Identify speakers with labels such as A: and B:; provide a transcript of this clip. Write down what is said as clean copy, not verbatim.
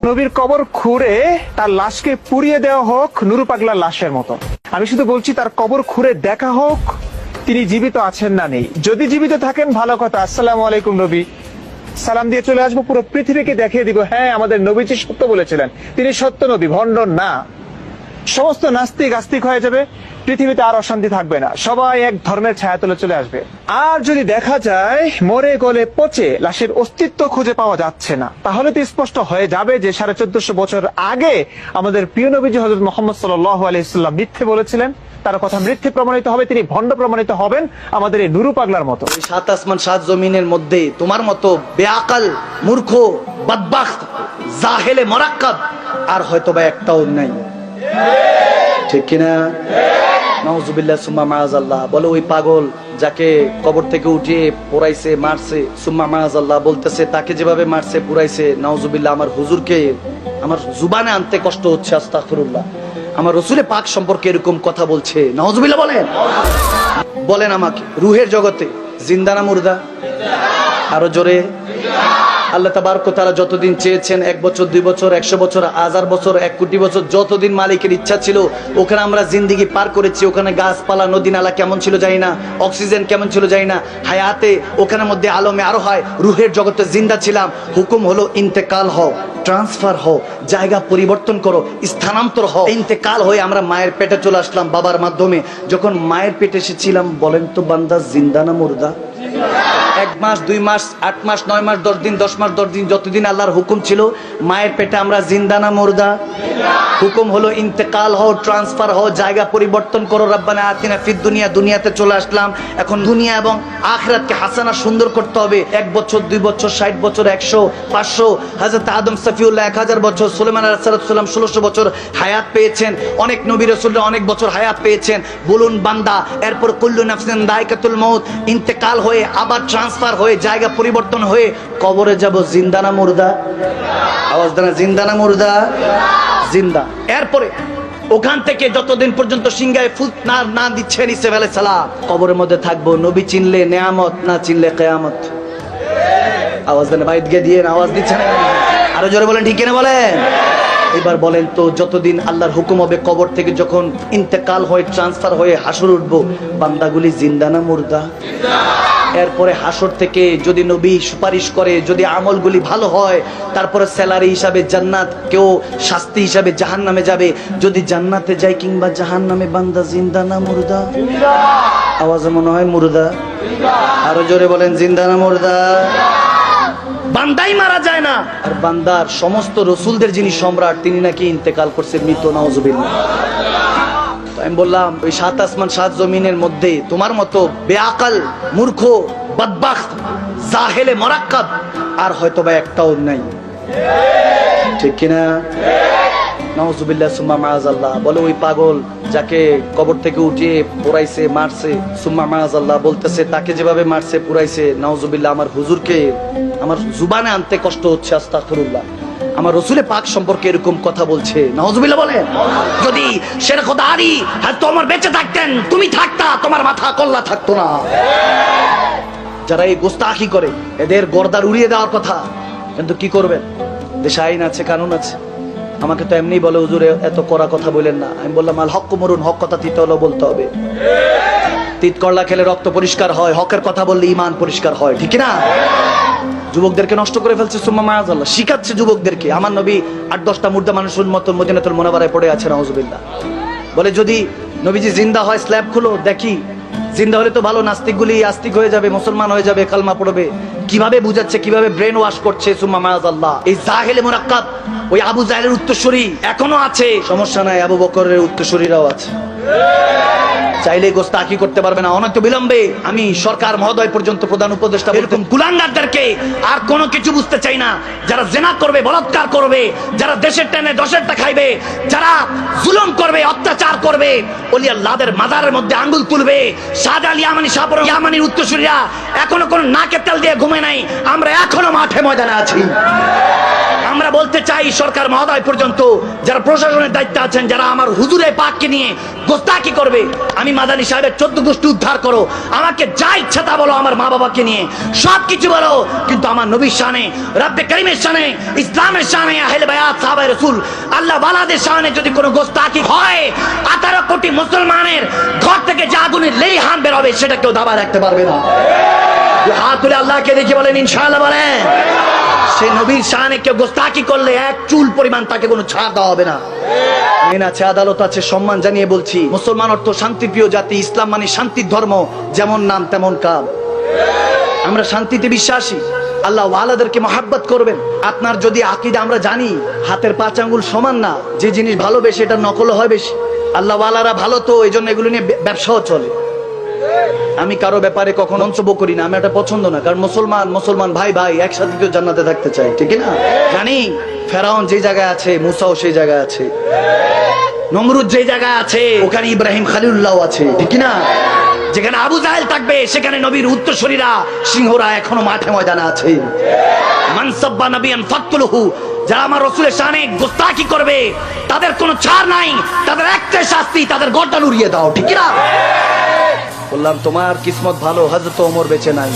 A: নবীর কবর খুঁড়ে তার লাশকে পুড়িয়ে দেওয়া হোক নুরু পাগলার লাশের মতো। আমি শুধু বলছি তার কবর খুঁড়ে দেখা হোক তিনি জীবিত আছেন না নেই। যদি জীবিত থাকেন ভালো কথা, আসসালামু আলাইকুম নবী, সালাম দিয়ে চলে আসবো, পুরো পৃথিবীকে দেখিয়ে দিব হ্যাঁ আমাদের নবীজি সত্য বলেছিলেন, তিনি সত্য নবী, ভণ্ড না। সমস্ত নাস্তিক আস্তিক হয়ে যাবে, পৃথিবীতে আর অশান্তি থাকবে না, সবাই এক ধর্মের ছায়াতলে চলে আসবে। আর যদি দেখা যায় মরে গলে পচে লাশের অস্তিত্ব খুঁজে পাওয়া যাচ্ছে না, তাহলে তো স্পষ্ট হয়ে যাবে যে 1450 বছর আগে আমাদের প্রিয় নবীজি হযরত মুহাম্মদ সাল্লাল্লাহু আলাইহি সাল্লাম মিথ্যে বলেছিলেন, তার কথা মিথ্যে প্রমাণিত হবে, তিনি ভণ্ড প্রমাণিত হবেন আমাদের এই নুরু পাগলার মতো।
B: ওই সাত আসমান সাত জমিনের মধ্যে তোমার মতো বেআকাল মূর্খ বদবখত জাহেলে মুরাক্কাব আর হয়তো বা একটাও নাই, ঠিক কিনা? নাউজুবিল্লাহ সুম্মা মাআযাল্লাহ। বলে ওই পাগল যাকে কবর থেকে উঠিয়ে পোড়াইছে মারছে, সুম্মা মাআযাল্লাহ বলতেছে তাকে যেভাবে মারছে পুরাইছে, নাউজুবিল্লাহ আমার হুজুরকে আমার জুবানে আনতে কষ্ট হচ্ছে, আস্তাগফিরুল্লাহ। আমার রাসূলে পাক সম্পর্কে এরকম কথা বলছে, নাউজুবিল্লাহ বলেন। বলেন আমাকে রুহের জগতে জিন্দা না মুর্দা? আরো জোরে। আল্লাহ তাবারক ওয়া তাআলা যতদিন চেয়েছেন, 1 বছর 2 বছর 100 বছর 1000 বছর 1 কোটি বছর, যতদিন মালিকের ইচ্ছা ছিল ওখানে আমরা জিন্দেগি পার করেছি। ওখানে গাছপালা নদী নালা কেমন ছিল জানি না, অক্সিজেন কেমন ছিল জানি না, হায়াতে ওখানে মধ্যে আলমে আরো হয়, রুহের জগতে জিন্দা ছিলাম। হুকুম হলো ইন্তেকাল হও, ট্রান্সফার হও, জায়গা পরিবর্তন করো, স্থানান্তর হও। ইন্তেকাল হয়ে আমরা মায়ের পেটে চলে আসলাম বাবার মাধ্যমে। যখন মায়ের পেটে এসেছিলাম, বলেন তো বান্দা জিন্দা না মুর্দা? 1 মাস 2 মাস 8 মাস 9 মাস 10 দিন 10 মাস 10 দিন যতদিন আল্লাহর হুকুম ছিল, মায়ের পেটে আমরা জিন্দা না মুর্দা? হুকুম হলো ইন্তেকাল হও, ট্রান্সফার হও, জায়গা পরিবর্তন করো। রব্বানা আতিনা ফিদ দুনিয়া, দুনিয়াতে চলে আসলাম। এখন দুনিয়া এবং আখিরাতকে হাসানা সুন্দর করতে হবে। 1 বছর 2 বছর 60 বছর 100 500, হযরত আদম সফিউল্লাহ 1000 বছর, সুলাইমান আলাইহিস সালাম 1600 বছর হায়াত পেয়েছেন। অনেক নবী রাসূলরা অনেক বছর হায়াত পেয়েছেন। বলুন বান্দা, এরপর কুল্লু নাফসিন যায়কাতুল মাউত, ইন্তেকাল হয়ে আবার ট্রান্সফার হয়ে জায়গা পরিবর্তন হয়ে কবরে যাব, জিন্দা না মুর্দা? আওয়াজ দেন, জিন্দা না মুর্দা? জিন্দা। এরপরে ওখান থেকে যতদিন পর্যন্ত সিংহায় ফুল না দিচ্ছেন ঈসা আলাইহিস সালাম, কবরের মধ্যে থাকবো। নবী চিনলে নেয়ামত, না চিনলে কিয়ামত। আওয়াজ দেন, বাইত গিয়ে দিয়ে আওয়াজ দিচ্ছেন, আরো জোরে বলেন, ঠিক কিনা বলেন। এবার বলেন তো, যতদিন আল্লাহর হুকুম হবে, কবর থেকে যখন ইন্তেকাল হয়ে ট্রান্সফার হয়ে হাসর উঠবো, বান্দাগুলি জিন্দা না মুর্দা? এরপরে হাসর থেকে যদি নবী সুপারিশ করে, যদি আমলগুলি ভালো হয়, তারপরে স্যালারি হিসাবে জান্নাত, কেউ শাস্তি হিসাবে জাহান্নামে যাবে। যদি জান্নাতে যায় কিংবা জাহান্নামে, বান্দা জিন্দা না মুর্দা? আওয়াজে মনে হয় মুর্দা। আরো জোরে বলেন, জিন্দা না মুর্দা? বান্দাই মারা যায় না, আর বান্দার সমস্ত রসুলদের যিনি সম্রাট, তিনি নাকি ইন্তেকাল করছে, মৃত, নাউজুবিল্লাহ। আমি বললাম ওই 7 আসমান 7 জমিনের মধ্যে তোমার মতো বেআকাল মূর্খ বদবখত জাহেলে মুরাক্কাব আর হয়তো বা একটাও নাই, ঠিক কিনা? নাউজুবিল্লাহ সুম্মা মাআযাল্লাহ। বলে ওই পাগল যাকে কবর থেকে উঠিয়ে পোড়াইছে মারছে, সুম্মা মাআযাল্লাহ বলতেছে তাকে যেভাবে মারছে পুরাইছে, নাউজুবিল্লাহ আমার হুজুরকে আমার জুবানে আনতে কষ্ট হচ্ছে, আস্তাগফিরুল্লাহ। আমার রাসূলে পাক সম্পর্কে এরকম কথা বলছে, নাউজুবিল্লাহ বলেন। যদি শের খোদারি হয়তো আমার বেঁচে থাকতেন, তুমি থাকতা, তোমার মাথা কল্লা থাকতো না। যারা এই গোস্তাখি করে এদের গর্দান উড়িয়ে দেওয়ার কথা, কিন্তু কি করবেন? দেশে আইন আছে, কানুন আছে। আমাকে তো এমনি বলে, হুজুর এত কড়া কথা বলেন না। আমি বললাম আল হক মরুন, হক কথা তিত হলেও বলতে হবে। তিত করলা খেলে রক্ত পরিষ্কার হয়, হকের কথা বললে ঈমান পরিষ্কার হয়, ঠিক না? যুবকদেরকে নষ্ট করে ফেলছে, সুম্মা মাআযাল্লাহ। শিখাচ্ছে যুবকদেরকে। আমার নবী 8-10টা মুর্দা মানুষের মতো মদিনাতুল মুনাওয়ারায় পড়ে আছে, নাউজুবিল্লাহ। বলে যদি নবীজি জিন্দা হয়, স্ল্যাব খুলো দেখি। জিন্দা হলে তো ভালো, নাস্তিকগুলি আস্তিক হয়ে যাবে, মুসলমান হয়ে যাবে, কালমা পড়বে। কিভাবে বুঝাচ্ছে, কিভাবে ব্রেন ওয়াশ করছে, সুম্মা মাআযাল্লাহ। এই জাহেলে মুরাক্কাব, ওই আবু জাহেলের উত্তরসূরি এখনো আছে, সমস্যা নাই, আবু বকরের উত্তরসূরিরাও আছে। চাইলে গোস্তাখি করতে পারবে না। অনন্ত বিলম্বে আমি সরকার মহোদয় পর্যন্ত প্রধান উপদেষ্টা এরকম কুলাঙ্গারদেরকে আর কোনো কিছু বুঝতে চাই না। যারা জেনা করবে, বলাৎকার করবে, যারা দেশের টেনে দশেরটা খাইবে, যারা জুলুম করবে, অত্যাচার করবে, ওলি আল্লাহদের মাজারের মধ্যে আঙ্গুল তুলবে, শাহজালাল ইয়ামানি শাহপুর ইয়ামানির উত্তরসূরিরা এখনো কোনো নাকে তেল দিয়ে ঘুমে নাই। আমরা এখনো মাঠে ময়দানে আছি। আমরা বলতে চাই সরকার মহোদয় পর্যন্ত, যারা প্রশাসনের দায়িত্বে আছেন, যারা আমার হুজুরে পাককে নিয়ে গোস্তাকি করবে, আমি মাদানী সাহেবের 14 গোষ্ঠী উদ্ধার করো, আমাকে যা ইচ্ছা তা বলো, আমার মা বাবাকে নিয়ে সবকিছু বলো, কিন্তু আমার নবীর শানে, রব্বে করিমের শানে, ইসলামের শানে, আহলে বায়াত সাহাবায়ে রাসূল আল্লাহ ওয়ালাদের শানে যদি কোনো গোস্তাকি হয়, 18 কোটি মুসলমানের ঘর থেকে যে আগুনের লেলিহান বের হবে সেটা কেউ দাবা রাখতে পারবে না। হাত তুলে আল্লাহকে দেখে বলেন ইনশাআল্লাহ বলেন। সে নবীর শানে কেউ গোস্তাকি করলে এক চুল পরিমাণ তাকে কোনো ছাড় দেওয়া হবে না। আইন আছে, আদালত আছে, সম্মান জানিয়ে বলছি, মুসলমান অর্থ শান্তিপ্রিয় জাতি, ইসলাম মানে শান্তির ধর্ম, যেমন নাম তেমন কাম। আমরা শান্তিতে বিশ্বাসী, আল্লাহ ওয়ালাদেরকে মহাব্বত করবেন। আপনার যদি আকীদা আমরা জানি হাতের 5 আঙ্গুল সমান না, যে জিনিস ভালোবেসে এটা নকল হয় বেশি। আল্লাহ ওয়ালারা ভালো তো এই জন্য এগুলো নিয়ে ব্যবসাও চলে। আমি কারো ব্যাপারে কখনো মন্তব্য করি না, আমি এটা পছন্দ না, কারণ মুসলমান ভাই ভাই একসাথে তো জান্নাতে থাকতে চাই, ঠিক না? জানি ফেরাউন যে জায়গায় আছে মুসাও সেই জায়গায় আছে, নমরুদ যে জায়গায় আছে ওখানে ইব্রাহিম খলিলুল্লাহ আছে, ঠিক না? যেখানে আবু জাহেল থাকবে সেখানে নবীর উত্তরসূরিরা সিংহরা এখনো মাঠে ময়দানে আছে। মানসাব্বা নবিয়ান ফাকতুলহু, যারা আমার রাসূলের শানে গোস্তাকি করবে তাদের কোনো ছাড় নাই, তাদের একটাই শাস্তি, তাদের গর্দান উড়িয়ে দাও, ঠিক না? বললাম তোমার কিসমত ভালো, হযরত ওমর বেঁচে নাই।